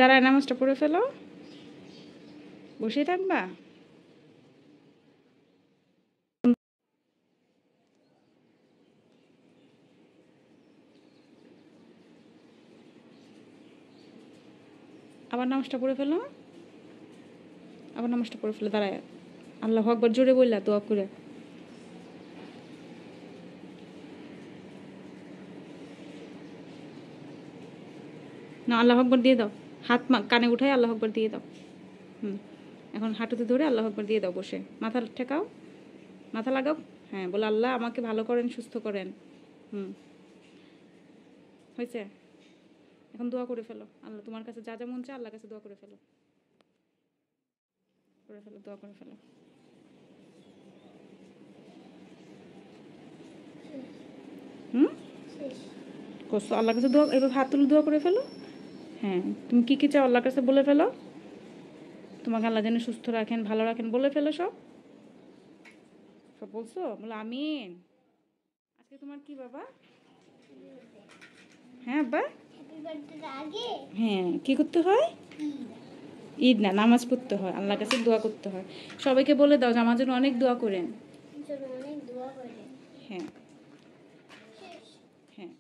দাঁড়ায় নামাজটা পড়ে ফেলো, বসে থাকবা। আবার নামাজটা পড়ে ফেলো, আবার নামাজটা পড়ে ফেলো দাঁড়ায়। আল্লাহু আকবার জোরে বললা দোয়া করে। না, আল্লাহু আকবার দিয়ে দাও, হাত কানে উঠায় আল্লাহু আকবার দিয়ে দাও। এখন হাঁটুতে ধরে আল্লাহু আকবার দিয়ে দাও বসে। মাথা ঠেকাও, মাথা লাগাও। হ্যাঁ, বলে আল্লাহ আমাকে ভালো করেন, সুস্থ করেন। হয়েছে? এখন দোয়া করে ফেলো। আল্লাহ তোমার কাছে যা যা মন চায় আল্লাহর কাছে দোয়া করে ফেলো, করে ফেলো, দোয়া করে ফেলো। করছো আল্লাহর কাছে দোয়া, এবার হাত তুলে দোয়া করে ফেলো। হ্যাঁ, তুমি কী চাও আল্লাহর কাছে বলে ফেলো। তোমাকে আল্লাহ যেন সুস্থ রাখেন, ভালো রাখেন, বলে ফেলো সব। সব বলছো? বলো আমিন। আজকে তোমার কি বাবা? হ্যাঁ আব্বা, হ্যাঁ কি করতে হয়? ঈদ না, নামাজ পড়তে হয়, আল্লাহর কাছে দোয়া করতে হয়। সবাইকে বলে দাও যে আমার জন্য অনেক দোয়া করেন। হ্যাঁ হ্যাঁ।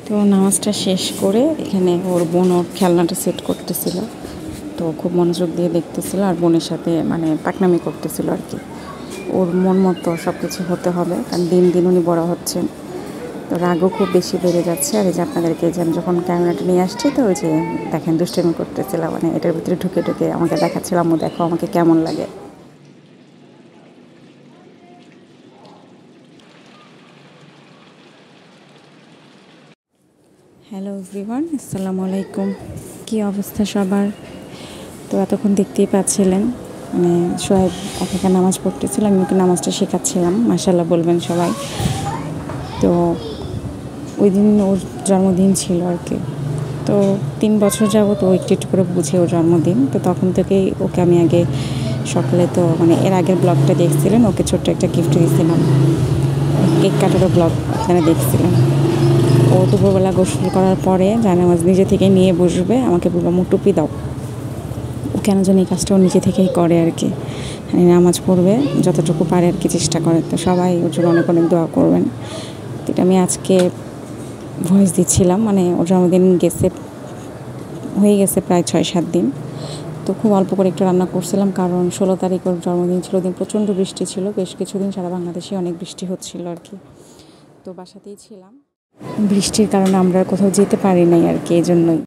তো নামাজটা শেষ করে এখানে ওর বোন ওর খেলনাটা সেট করতেছিল, তো খুব মনোযোগ দিয়ে দেখতেছিল আর বোনের সাথে মানে পাকনামি করতেছিল আর কি। ওর মন মতো সব কিছু হতে হবে, কারণ দিন দিন উনি বড় হচ্ছেন, তো রাগও খুব বেশি বেড়ে যাচ্ছে। আর এই যে আপনাদেরকে যে আমি যখন ক্যামেরাটা নিয়ে আসছি, তো ওই যে দেখেন দুষ্টামি করতেছিলাম, মানে এটার ভিতরে ঢুকে ঢুকে আমাকে দেখাচ্ছিলাম, ও দেখো আমাকে কেমন লাগে। হ্যালো এভরিওয়ান, আসসালামু আলাইকুম। কী অবস্থা সবার? তো এতক্ষণ দেখতেই পাচ্ছিলেন মানে সোহেব একা নামাজ পড়তেছিল, আমি ওকে নামাজটা শেখাচ্ছিলাম, মাশাআল্লাহ বলবেন সবাই। তো ওই দিন ওর জন্মদিন ছিল আর কি। তো 3 বছর যাবত ও একটু একটু করে বুঝে ওর জন্মদিন। তো তখন থেকেই ওকে আমি আগে সকালে, তো মানে এর আগের ব্লগটা দেখছিলেন, ওকে ছোট্ট একটা গিফট দিয়েছিলাম, কেক কাটারও ব্লগ আপনারা দেখছিলেন। ও দুপুরবেলা গোসল করার পরে জানামাজ নিজে থেকে নিয়ে বসবে, আমাকে বলবো আম্মু টুপি দাও। ও কেন জানি এই কাজটা ও নিজে থেকেই করে আর কি, মানে নামাজ পড়বে যতটুকু পারে আর কি চেষ্টা করে। তো সবাই ওর জন্য অনেক অনেক দোয়া করবেন। তো এটা আমি আজকে ভয়েস দিচ্ছিলাম, মানে ওর জন্মদিন হয়ে গেছে প্রায় 6-7 দিন। তো খুব অল্প করে একটু রান্না করছিলাম, কারণ 16 তারিখ ওর জন্মদিন ছিল, দিন প্রচণ্ড বৃষ্টি ছিল, বেশ কিছুদিন সারা বাংলাদেশে অনেক বৃষ্টি হচ্ছিল আর কি। তো বাসাতেই ছিলাম, বৃষ্টির কারণে আমরা কোথাও যেতে পারি নাই আর কি, এই জন্যই।